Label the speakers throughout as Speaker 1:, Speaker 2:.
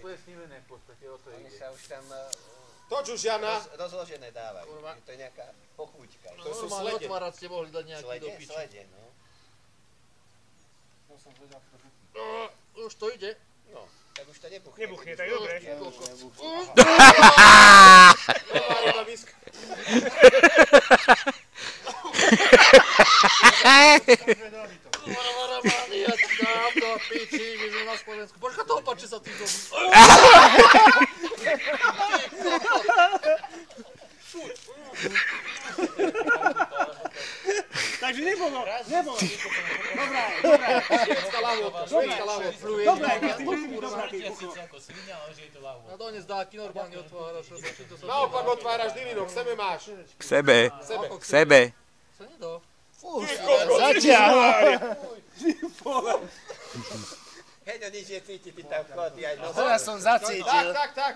Speaker 1: Bude snímené v podstate, o to ide.
Speaker 2: Oni sa už tam
Speaker 3: Toč už, Jana.
Speaker 2: rozložené dávajú. To je nejaká pochúťka.
Speaker 3: To sú
Speaker 1: Normálne
Speaker 3: slede.
Speaker 1: otvárať ste mohli dať nejaký do piči.
Speaker 2: Slede, no.
Speaker 1: Už to ide.
Speaker 2: No, tak už to nebuchne.
Speaker 4: Nebuchne, tak dobre.
Speaker 1: Ja ti dám do piči, my sme na Slovensku. Počka to opačne sa tým dobí.
Speaker 4: Takže nebolo. Dobrá.
Speaker 1: Švédska lahôdka.
Speaker 4: Dobrá, keď ty musí byť dobrá, keď buchlo.
Speaker 1: A dones dáky normálne otváraš.
Speaker 3: Naopak otváraš divinok, k sebe máš.
Speaker 5: K sebe. K sebe.
Speaker 1: Sa nedá.
Speaker 4: Zatiaľ.
Speaker 2: Heďo, nič je cítiť, ty tam chodí aj nos.
Speaker 6: Teraz som zacítil.
Speaker 3: Tak.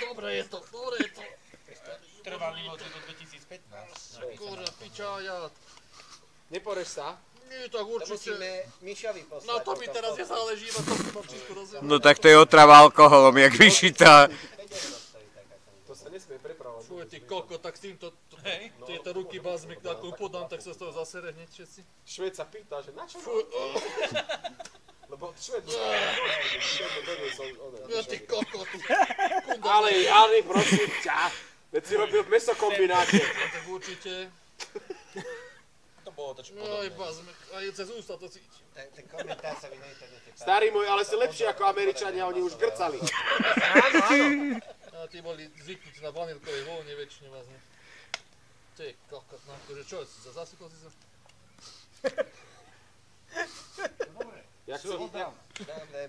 Speaker 1: Dobre je to.
Speaker 7: Trvá mimo do 2015.
Speaker 1: Kurva, pičajat.
Speaker 3: Neporeš sa?
Speaker 1: Nie, tak
Speaker 2: To
Speaker 1: určite.
Speaker 2: musíme Mišovi poslať.
Speaker 1: No to mi teraz nezáleží, iba to mám čisto rozumieť.
Speaker 5: No tak to je otrava alkoholom, jak vyšitá.
Speaker 3: To sa nesmie prepravovať.
Speaker 1: Fuj, ty koko, tak s týmto, tieto ruky bazmik, ako podám, tak sa z toho zasere hneď všetci.
Speaker 3: Švéd sa pýta, že na čo?
Speaker 1: Fuj,
Speaker 3: Lebo Švéd doniesol
Speaker 1: ja ty koko, ty.
Speaker 3: Ale prosím ťa. Veď si robil v mesokombináte.
Speaker 1: Tak určite.
Speaker 7: To bolo to čo
Speaker 1: Aj
Speaker 7: podobné.
Speaker 1: bazmik, aj cez ústa to cítim.
Speaker 2: Ten komentár sa mi na internete páči.
Speaker 3: Starý môj, ale si lepší ako Američania, oni už grcali.
Speaker 1: A tí boli zvyknutí na vanilkovej voľne väčšine bazmik. Ty kokot, no akože čo, zasypal si sa?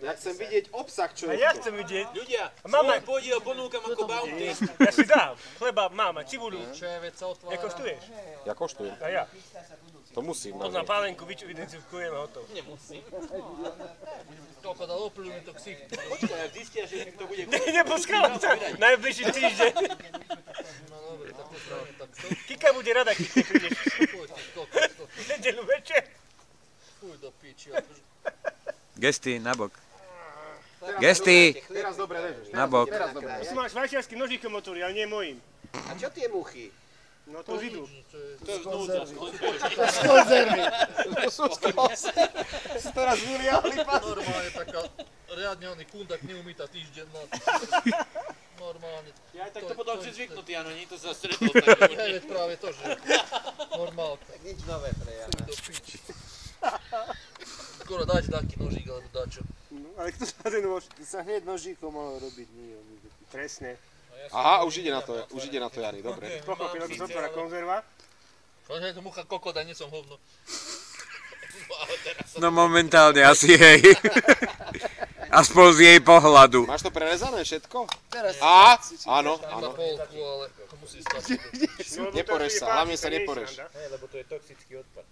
Speaker 3: Ja chcem vidieť obsah, čo
Speaker 4: A
Speaker 3: je
Speaker 4: ja
Speaker 3: to.
Speaker 4: chcem vidieť.
Speaker 7: Ľudia,
Speaker 4: Mama-
Speaker 7: svoj podiel ponúkam ako bounty.
Speaker 4: Ja si dám. Chleba, máma, cibulu.
Speaker 1: Čo je, veď sa otvára.
Speaker 4: Nekoštuješ?
Speaker 3: Ja koštujem.
Speaker 4: A ja.
Speaker 3: To musím.
Speaker 4: To na pálenku identifikujem a hotovo.
Speaker 1: Koľko dal opľú mi to ksich.
Speaker 7: Počkaj, ak zistia, že to bude...
Speaker 4: Neposkávam sa. Najbližší týždeň.
Speaker 1: No dobre, tak to správne, tak to.
Speaker 4: Kika bude rada, keď ty prídeš.
Speaker 1: Fuj, ty kokot, to.
Speaker 4: V nedeľu večer.
Speaker 1: Fuj do piči, akože.
Speaker 5: Gesty, nabok. Gesty,
Speaker 3: Teraz dobre ležeš.
Speaker 5: nabok.
Speaker 3: Teraz dobre.
Speaker 4: Tu máš švajčiarským nožíkom otvorí, ale nie môjim.
Speaker 2: A čo tie muchy?
Speaker 4: No to už idú.
Speaker 7: To je núdza.
Speaker 3: Teraz vyliali pas.
Speaker 1: Normálne taká riadne oný kundak neumýta týždeň na... Normálne.
Speaker 7: Ja tak to potom si zvyknutý, áno, nie to sa stretol tak.
Speaker 1: Veď práve to, že normálka.
Speaker 2: Tak nič nové pre Jana.
Speaker 1: Do piči. Skoro dajte taký nožík, alebo dačo.
Speaker 4: No, ale kto sa ten môže?
Speaker 6: Ty sa hneď nožíkom mohol robiť, nie.
Speaker 4: Trestne.
Speaker 3: Aha, už ide na to, Jani, dobre.
Speaker 4: Pochopil, ako sa otvára konzerva.
Speaker 1: Čo je to mucha kokoda, nie som hovno.
Speaker 5: No momentálne asi hej. Aspoň z jej pohľadu.
Speaker 3: Máš to prerezané všetko?
Speaker 6: Teraz
Speaker 3: Áno,
Speaker 1: Iba
Speaker 3: áno.
Speaker 1: polku, ale to musí stať.
Speaker 3: Neporeš sa, hlavne sa neporeš.
Speaker 7: Lebo to je toxický odpad.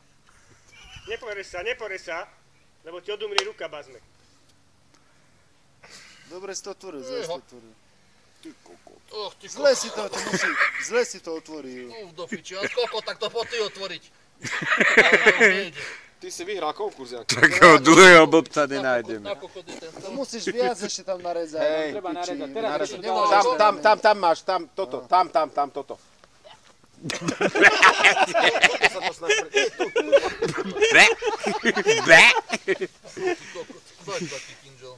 Speaker 4: Neporeš sa, lebo ti odumrie ruka, bazmek.
Speaker 6: dobre si to otvoril, zle si to otvoril.
Speaker 1: Och, ty
Speaker 6: Zle si to, ty musí, zle si to otvoril.
Speaker 1: do piči, ale koko, tak to poď ty otvoriť. Ale to už nejde.
Speaker 3: Ty si vyhral konkurs, jak.
Speaker 5: Takého druhého blbca nenájdeme.
Speaker 1: Na kokot je ten
Speaker 6: To
Speaker 1: stav.
Speaker 6: musíš viac ešte tam narezať.
Speaker 3: Hej.
Speaker 6: Treba
Speaker 3: narezať.
Speaker 6: Teraz
Speaker 3: Tam máš, toto, tam, toto.
Speaker 5: Be. Be.
Speaker 1: Kokot, daj taký kinžel.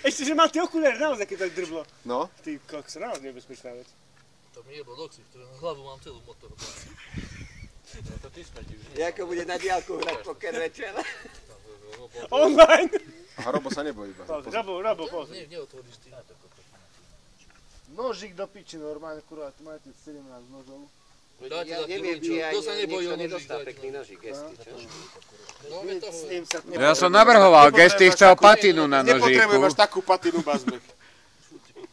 Speaker 4: Ešte, že mal tie okuliare, naozaj, keď tak drblo.
Speaker 3: No.
Speaker 4: Ty kokos, naozaj nebezpečná vec.
Speaker 1: To mi jeblo doxy, ktoré na hlavu mám celú motor.
Speaker 7: To ty smrdíš.
Speaker 2: Jako bude na diálku hrať poker večer.
Speaker 4: Online!
Speaker 3: A Robo sa nebojí iba.
Speaker 4: Robo, pozri.
Speaker 1: Nie, neotvoríš ty.
Speaker 6: Nožík do piči, normálne, kurva, tu máte 17 nožov.
Speaker 1: Dáte
Speaker 2: Ja
Speaker 1: taký
Speaker 2: neviem,
Speaker 1: nožík,
Speaker 2: či aj
Speaker 1: kto sa nebojí o
Speaker 2: niekto
Speaker 1: nožík
Speaker 2: nedostal
Speaker 1: dať.
Speaker 2: pekný nožík, gesty, čo?
Speaker 1: No, veď toho
Speaker 6: S
Speaker 1: je.
Speaker 6: ním sa
Speaker 5: Ja som navrhoval, Gesty chcel patinu na
Speaker 3: Nepotrebuješ
Speaker 5: nožíku.
Speaker 3: takú patinu, bazmek.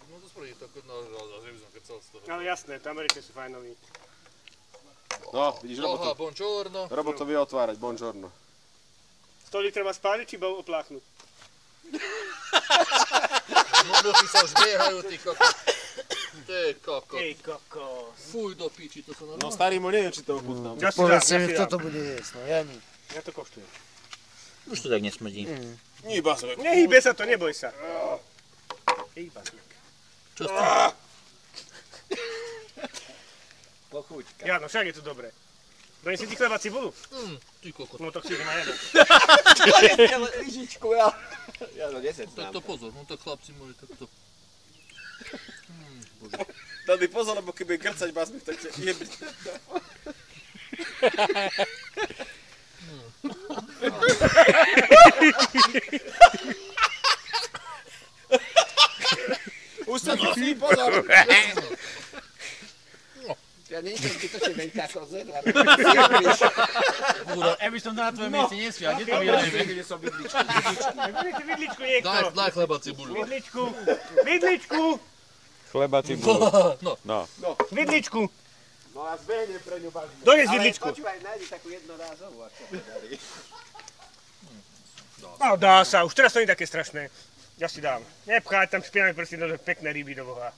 Speaker 1: No to spraví takú nožík, že by som keď chcel z toho.
Speaker 4: Ale jasné, to Američania sú fajnoví.
Speaker 3: No, vidíš,
Speaker 1: Aha, buongiorno.
Speaker 3: Robo to vie otvárať, buongiorno.
Speaker 4: Stolík treba spáliť, či iba opláchnuť?
Speaker 1: Muchy sa už biehajú, ty kokot. Ty kokot.
Speaker 4: Ej, kokos.
Speaker 1: Fuj do piči, to sa
Speaker 3: No
Speaker 1: normálne.
Speaker 3: starý mu neviem, či to ochutnám.
Speaker 4: Ja si dám,
Speaker 6: Povedzte
Speaker 4: ja
Speaker 6: mi,
Speaker 4: si
Speaker 6: kto
Speaker 4: dám.
Speaker 6: to bude jesť, no ja nie.
Speaker 4: Ja to koštujem.
Speaker 7: Už to tak nesmrdí.
Speaker 3: Iba sme.
Speaker 4: Nehybe sa to, neboj sa. Iba sme.
Speaker 1: Čo s tým?
Speaker 2: Pochuťka.
Speaker 4: Ja, no však je to dobré. Donesiem ti chleba cibulu?
Speaker 1: Ty kokot.
Speaker 4: No tak si ma jeden.
Speaker 2: Lyžičku, ja. Ja no 10
Speaker 1: Tak
Speaker 2: znám.
Speaker 1: to pozor, no tak chlapci moji, tak to.
Speaker 3: Tady pozor, lebo keď bude krcať bazmy, tak ťa jebí. Už sa to si pozor.
Speaker 2: Ja neviem, či to si venká koze, ale
Speaker 7: Eby som na tvojom mieste nesvial, kde to vylejeme?
Speaker 3: Kde som vidličku.
Speaker 4: Budete vidličku niekto.
Speaker 1: Daj chleba cibuľu.
Speaker 4: Vidličku. Vidličku.
Speaker 5: Chleba cibulu.
Speaker 1: No,
Speaker 4: Vidličku.
Speaker 3: No a zbehnem pre ňu bazmu.
Speaker 4: Dones
Speaker 2: ale
Speaker 4: vidličku.
Speaker 2: počúvaj, nájdi takú jednorázovú, ako to dali.
Speaker 4: No dá sa, už teraz to nie je také strašné. Ja si dám. Nepchaj tam špinavý prstí do pekné ryby do boha.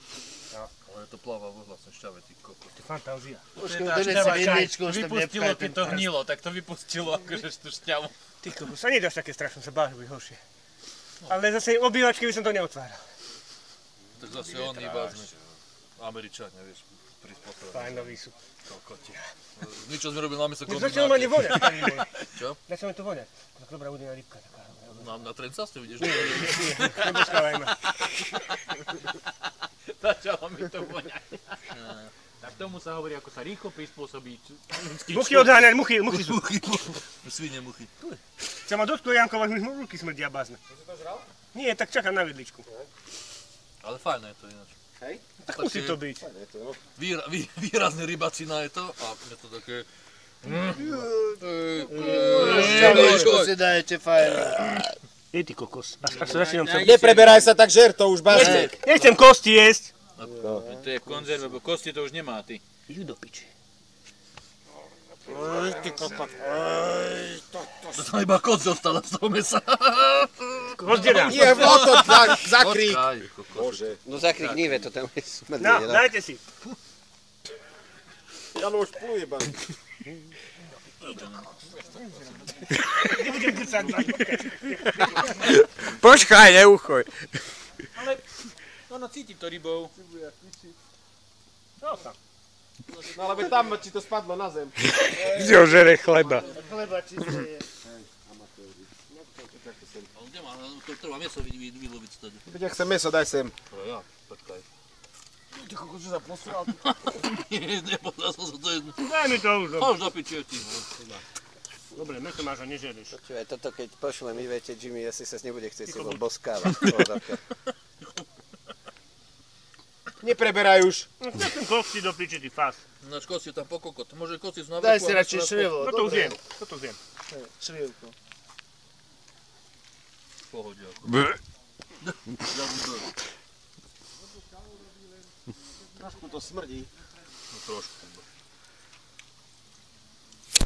Speaker 1: ale to pláva vo vlastnej šťave, ty kokot.
Speaker 4: To je fantázia.
Speaker 6: Už keď donesem jedličku, už tam
Speaker 7: Vypustilo,
Speaker 6: nepchaj
Speaker 7: keď
Speaker 6: ten
Speaker 7: to
Speaker 6: prst.
Speaker 7: hnilo, tak to vypustilo akože tú šťavu.
Speaker 4: Ty kokos, sa nedáš také strašné, sa báš, bude horšie. Ale zase obývačky by som to neotváral.
Speaker 1: Tak zase oni bazme. Američania, vieš, prispôsobili.
Speaker 4: Fajnoví sú.
Speaker 1: Kokoti. Nič, čo sme robili na mesto
Speaker 4: Začalo ma nevoňať, pani môj.
Speaker 1: Čo?
Speaker 4: Začalo mi to voňať. Tak dobrá udená rybka taká.
Speaker 1: Na trenca ste vidíš?
Speaker 4: Neboskávaj ma.
Speaker 7: Začalo mi to voňať. Tak tomu sa hovorí, ako sa rýchlo prispôsobí ľudský
Speaker 4: Muchy odháňať, muchy sú.
Speaker 1: Svine muchy.
Speaker 4: Sa ma dotklo Jankovať, mi ruky smrdia bazne. Nie, tak čakám na vidličku.
Speaker 1: Ale fajné je to ináč.
Speaker 4: Tak musí to byť.
Speaker 1: Výrazný rybacina je to a je to také...
Speaker 6: Šťavičku si dajete fajn.
Speaker 4: Jej ty kokos. Až sa začínam sa...
Speaker 3: Nepreberaj sa tak žer, to už bazme.
Speaker 4: Nechcem kosti jesť.
Speaker 7: To je v konzerve, lebo kosti to už nemá, ty.
Speaker 4: Ju do piči.
Speaker 1: To tam iba kot zostala z toho mesa.
Speaker 4: Kost kde dám?
Speaker 3: Nie, to zakrík.
Speaker 1: Aj, kokot.
Speaker 3: Bože.
Speaker 2: No zakryk nive, to tam je smrdne.
Speaker 4: No, dajte si.
Speaker 3: Jano už pluje bazme.
Speaker 4: Nebudem krcať.
Speaker 5: Počkaj, neuchoj.
Speaker 7: Ale ono cíti to rybou.
Speaker 4: No tam.
Speaker 3: No ale tam ti to spadlo na zem.
Speaker 5: Kde ožere chleba?
Speaker 6: Chleba čisté je.
Speaker 1: Ale kde má? To treba meso vyloviť stade.
Speaker 3: Veď ak chce meso, daj sem.
Speaker 1: No ja, počkaj. Ty kokot, čo sa posral? Nie, nepozral som sa, to je...
Speaker 4: Daj mi to už.
Speaker 1: Máš na piči, ty.
Speaker 4: Dobre, meso máš a nežerieš.
Speaker 2: Počúvaj, toto keď pošlem, vy viete, Jimmy, asi sa nebude chcieť sebou boskávať.
Speaker 3: Nepreberaj už.
Speaker 4: No chcem kosti do piči, ty fás.
Speaker 1: Ináč kosti tam po kokot. Môže kosti sú na
Speaker 6: Daj
Speaker 1: vrchu
Speaker 6: si
Speaker 1: a
Speaker 6: radšej
Speaker 1: na spodku.
Speaker 6: šrivo,
Speaker 4: Toto už
Speaker 6: dobre.
Speaker 4: viem. Toto už viem.
Speaker 6: Šrivko.
Speaker 1: V pohode, ako.
Speaker 5: Br.
Speaker 3: Trošku to smrdí.
Speaker 1: No trošku.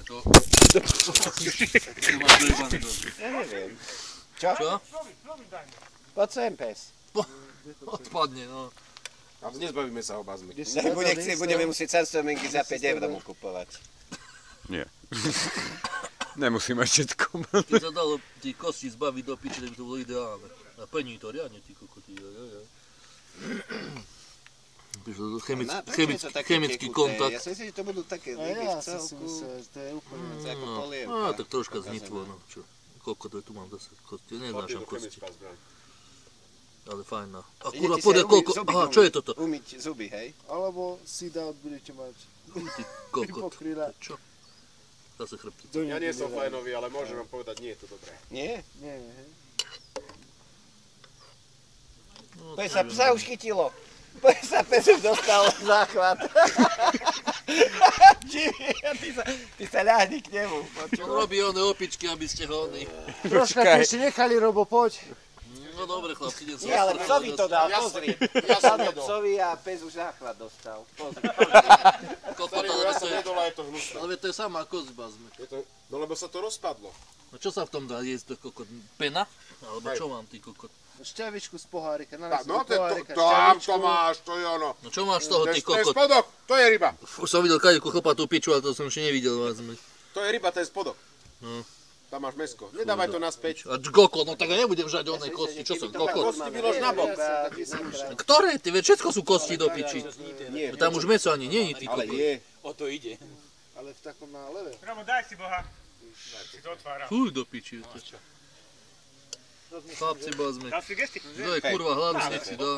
Speaker 1: To... Máš dojebané to.
Speaker 2: Ja neviem.
Speaker 1: Čo?
Speaker 2: Poď sem, pes.
Speaker 1: Odpadne, no.
Speaker 3: A nezbavíme sa o bazmy.
Speaker 2: Budeme musieť carstomenky za 5 eur mu kupovať.
Speaker 5: Nie. Nemusí mať všetko.
Speaker 1: Keď sa dalo tých kostí zbaviť do piči, tak by to bolo ideálne. A pení to riadne, ty kokoti, Chemický kontakt.
Speaker 2: Ja si myslím, že to budú také
Speaker 6: A
Speaker 2: ryby
Speaker 6: ja
Speaker 2: v
Speaker 6: som si
Speaker 2: celku.
Speaker 6: myslel, že to je úplne...
Speaker 2: To je ako polievka.
Speaker 1: No, tak troška znitvo, no čo. Koľko to je, tu mám zase kosti, neznášam kosti. Ale fajn, no. Akurát
Speaker 2: Idete si
Speaker 1: podľa
Speaker 2: aj
Speaker 1: koľko,
Speaker 2: zuby
Speaker 1: aha, čo je toto?
Speaker 2: Umyť zuby, hej?
Speaker 6: Alebo si dá, budete mať
Speaker 1: Ty kokot,
Speaker 6: pokryla.
Speaker 1: čo? Zase chrbtica.
Speaker 3: Ja nie som fajnový, ale môžem vám povedať, nie je to dobré.
Speaker 2: Nie?
Speaker 6: Nie, hej.
Speaker 1: No,
Speaker 2: Poď sa, psa už chytilo. Poď sa, pes už dostal záchvat. Ty sa ľahni k nemu.
Speaker 1: On robí one opičky, aby ste ho oni.
Speaker 6: Troška ste ešte nechali, Robo, poď.
Speaker 1: No dobre chlapci, idem sa...
Speaker 2: Nie, ale psovi to dal, pozri.
Speaker 3: Ja som
Speaker 2: Dal to
Speaker 3: jedol.
Speaker 2: psovi a pes už záchvat dostal. Pozri.
Speaker 1: Kokot,
Speaker 3: Starý,
Speaker 1: ale
Speaker 3: ja
Speaker 1: to
Speaker 3: som
Speaker 1: je...
Speaker 3: jedol a je to hnusné.
Speaker 1: Ale to je samá kosť bazme.
Speaker 3: No lebo sa to rozpadlo.
Speaker 1: No čo sa v tom dá jesť, to kokot? Pena? Alebo
Speaker 3: Hej.
Speaker 1: čo mám, ty kokot?
Speaker 6: Šťavičku z pohárika,
Speaker 8: Tá,
Speaker 6: nalej si
Speaker 8: no
Speaker 6: do pohárika
Speaker 8: tam to
Speaker 6: šťavičku.
Speaker 8: máš, to je ono.
Speaker 1: No čo máš z toho, ty
Speaker 8: To je
Speaker 1: kokot?
Speaker 8: spodok, to je ryba.
Speaker 1: Už som videl kadeľku chlpatú piču, ale to som ešte nevidel. Vázme.
Speaker 8: To je ryba, to je spodok.
Speaker 1: No.
Speaker 8: Tam máš mesko. Nedávaj to naspäť.
Speaker 1: A kokot, no tak ja nebudem žať onej kosti, čo som, kokot?
Speaker 8: Kosti vylož na bok.
Speaker 1: Ktoré? Ty veď všetko sú kosti do piči.
Speaker 8: Nie,
Speaker 1: No tam už meso ani nie je, ty
Speaker 8: ale
Speaker 1: kokot.
Speaker 8: je.
Speaker 3: O to ide.
Speaker 6: Ale v takom náleve.
Speaker 4: Robo, daj si Boha. Si to otvára.
Speaker 1: Fú, do piči. Chlapci, bazme.
Speaker 4: Dal si gesty.
Speaker 1: Kto je kurva hladný, nech si dá.